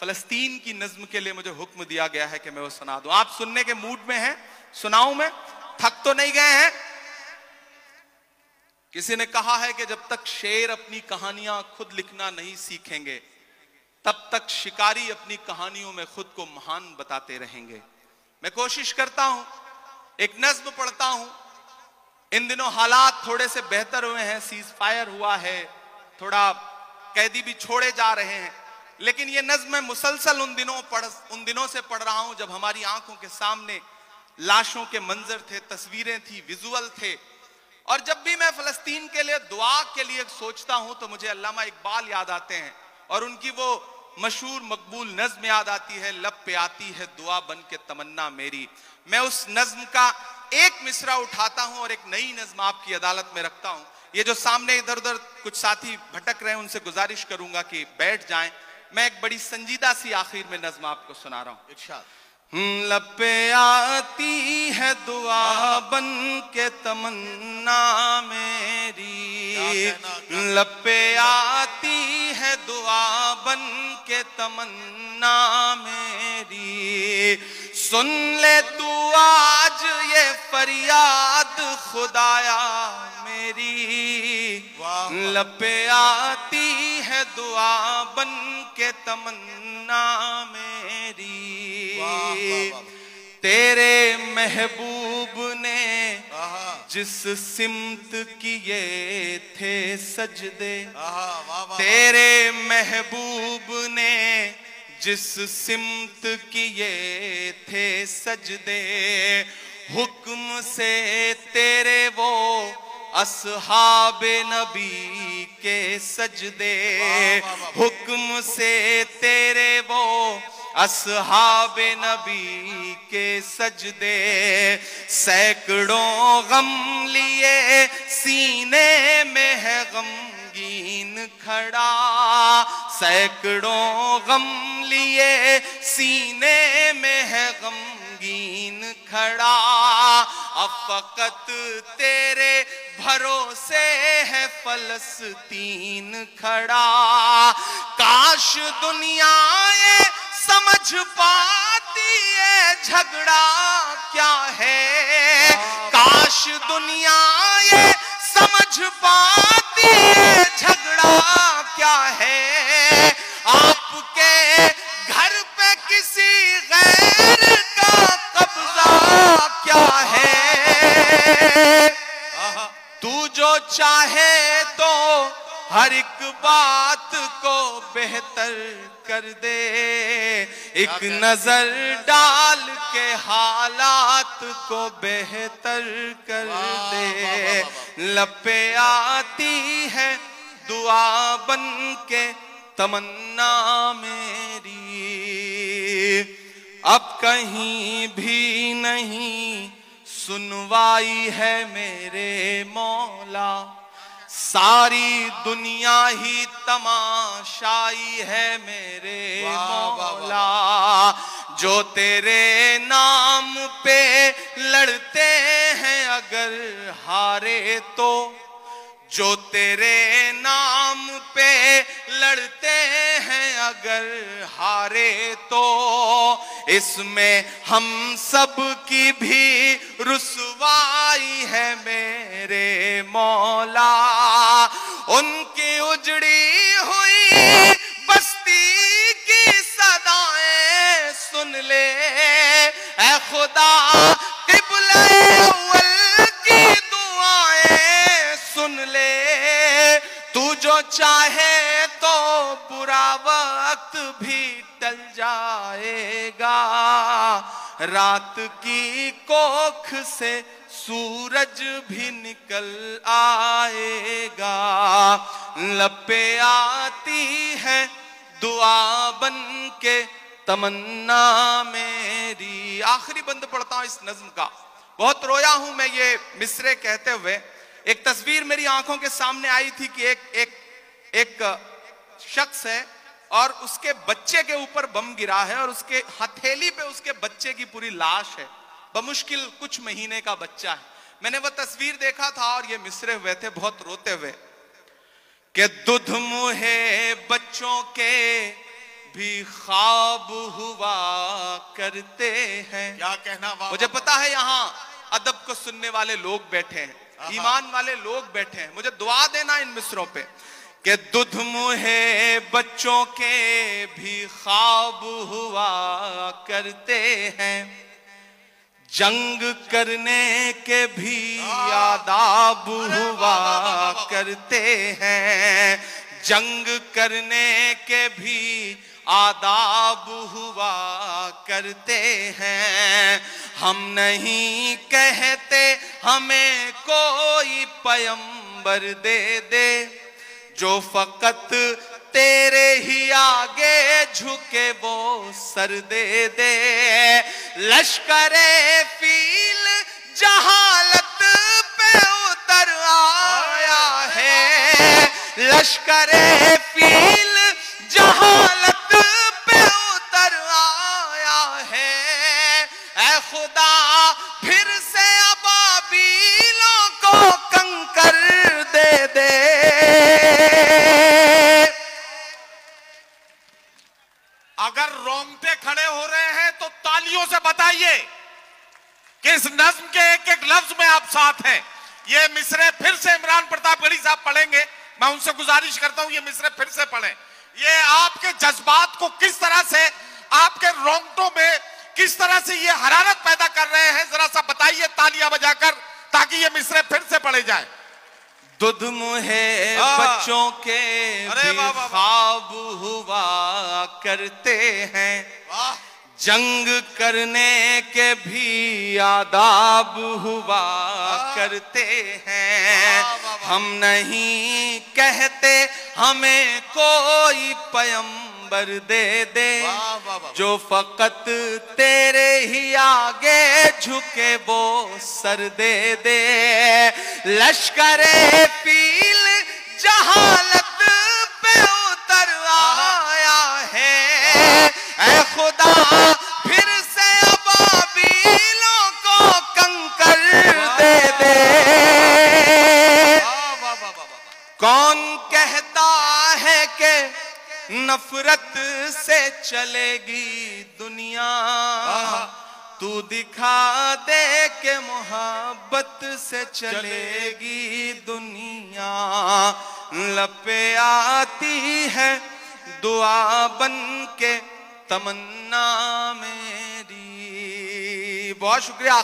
फलस्तीन की नज्म के लिए मुझे हुक्म दिया गया है कि मैं वो सुना दूं। आप सुनने के मूड में हैं? सुनाऊं मैं? थक तो नहीं गए हैं? किसी ने कहा है कि जब तक शेर अपनी कहानियां खुद लिखना नहीं सीखेंगे तब तक शिकारी अपनी कहानियों में खुद को महान बताते रहेंगे। मैं कोशिश करता हूं, एक नज्म पढ़ता हूं। इन दिनों हालात थोड़े से बेहतर हुए हैं, सीज फायर हुआ है, थोड़ा कैदी भी छोड़े जा रहे हैं, लेकिन ये नज्म मैं मुसलसल उन दिनों से पढ़ रहा हूं जब हमारी आंखों के सामने लाशों के मंजर थे, तस्वीरें थी, विजुअल थे। और जब भी मैं फलस्तीन के लिए दुआ के लिए सोचता हूं तो मुझे अल्लामा इकबाल याद आते हैं और उनकी वो मशहूर मकबूल नज्म याद आती है, लब पे आती है दुआ बन के तमन्ना मेरी। मैं उस नज्म का एक मिसरा उठाता हूं और एक नई नज्म आपकी अदालत में रखता हूं। ये जो सामने इधर उधर कुछ साथी भटक रहे हैं उनसे गुजारिश करूंगा कि बैठ जाएं। मैं एक बड़ी संजीदा सी आखिर में नज्म आपको सुना रहा हूं। इरशाद। लब पे आती है दुआ बन के तमन्ना मेरी, लब पे आती है दुआ बन के तमन्ना मेरी, सुन ले तू आज ये फरियाद खुदाया मेरी, लब पे आती है दुआ बन के तमन्ना मेरी। तेरे महबूब ने जिस सिमत किए थे सजदे, तेरे महबूब ने जिस सिमत किए थे सजदे, हुक्म से तेरे वो अस्हाबे नबी के सजदे, हुक्म से तेरे वो अस्हाबे नबी के सजदे, सैकड़ों गम लिए सीने में है गमगीन खड़ा, सैकड़ों गम लिए सीने में है गमगीन खड़ा, अब फकत तेरे भरोसे है फलस्तीन खड़ा, काश दुनिया ये समझ पाती है झगड़ा क्या है, काश दुनिया ये समझ पाती है झगड़ा क्या है, आपके घर पे किसी गैर का कब्जा क्या है, तू जो चाहे तो हर एक बात को बेहतर कर दे, एक नजर डाल के हालात को बेहतर कर दे, लब पे आती है दुआ बन के तमन्ना मेरी, अब कहीं भी नहीं सुनवाई है मेरे मौला, सारी दुनिया ही तमाशाई है मेरे मौला, जो तेरे नाम पे लड़ते हैं अगर हारे तो, जो तेरे नाम पे लड़ते हैं अगर हारे तो, इसमें हम सब की भी रुसवाई है मेरे मौला, उनकी उजड़ी हुई बस्ती की सदाएं सुन ले ऐ खुदा, क़िबला अव्वल की दुआएं सुन ले, तू जो चाहे तो बुरा वक्त भी टल जाएगा, रात की कोख से सूरज भी निकल आएगा, लब पे आती है दुआ बन के तमन्ना मेरी। आखिरी बंद पढ़ता हूं इस नज्म का। बहुत रोया हूं मैं ये मिसरे कहते हुए। एक तस्वीर मेरी आंखों के सामने आई थी कि एक शख्स है और उसके बच्चे के ऊपर बम गिरा है और उसके हथेली पे उसके बच्चे की पूरी लाश है, बमुश्किल कुछ महीने का बच्चा है। मैंने वो तस्वीर देखा था और ये मिसरे हुए थे बहुत रोते हुए कि दुध मुहे बच्चों के भी ख्वाब हुआ करते हैं। क्या कहना। मुझे पता है यहाँ अदब को सुनने वाले लोग बैठे हैं, ईमान वाले लोग बैठे हैं, मुझे दुआ देना इन मिसरों पे कि दुध मुहे बच्चों के भी ख्वाब हुआ करते हैं, जंग करने के भी आदाब हुआ करते हैं, जंग करने के भी आदाब हुआ करते हैं। हम नहीं कहते हमें कोई पैगंबर दे दे, जो फकत तेरे ही आगे झुके वो सर दे दे। लश्करे फील जहालत पे उतर आया है, लश्करे फील जहालत पे उतर आया है। ऐ खुदा फिर से अबाबीलों को कंकर दे दे। अगर रोंगटे खड़े हो रहे हैं तो तालियों से बताइए कि इस नज्म के एक एक लफ्ज में आप साथ हैं। ये मिसरे फिर से इमरान प्रतापगढ़ी साहब पढ़ेंगे, मैं उनसे गुजारिश करता हूं ये मिसरे फिर से पढ़ें। ये आपके जज्बात को किस तरह से, आपके रोंगटों में किस तरह से ये हरारत पैदा कर रहे हैं, जरा सा बताइए तालियां बजाकर, ताकि ये मिसरे फिर से पढ़े जाए। दुध मुहे बच्चों के भी ख्वाब हुआ करते हैं, जंग करने के भी आदाब हुआ करते हैं। हम नहीं कहते हमें कोई पैगंबर दे दे, जो फकत तेरे ही आगे झुके वो सर दे दे। लश्करे फील जहालत पे उतर आया है, ऐ खुदा फिर से अबाबीलों को कंकर दे दे। कौन कहता है कि नफरत से चलेगी दुनिया, तू दिखा दे के मोहब्बत से चलेगी दुनिया। लपे आती है दुआ बन के तमन्ना मेरी। बहुत शुक्रिया।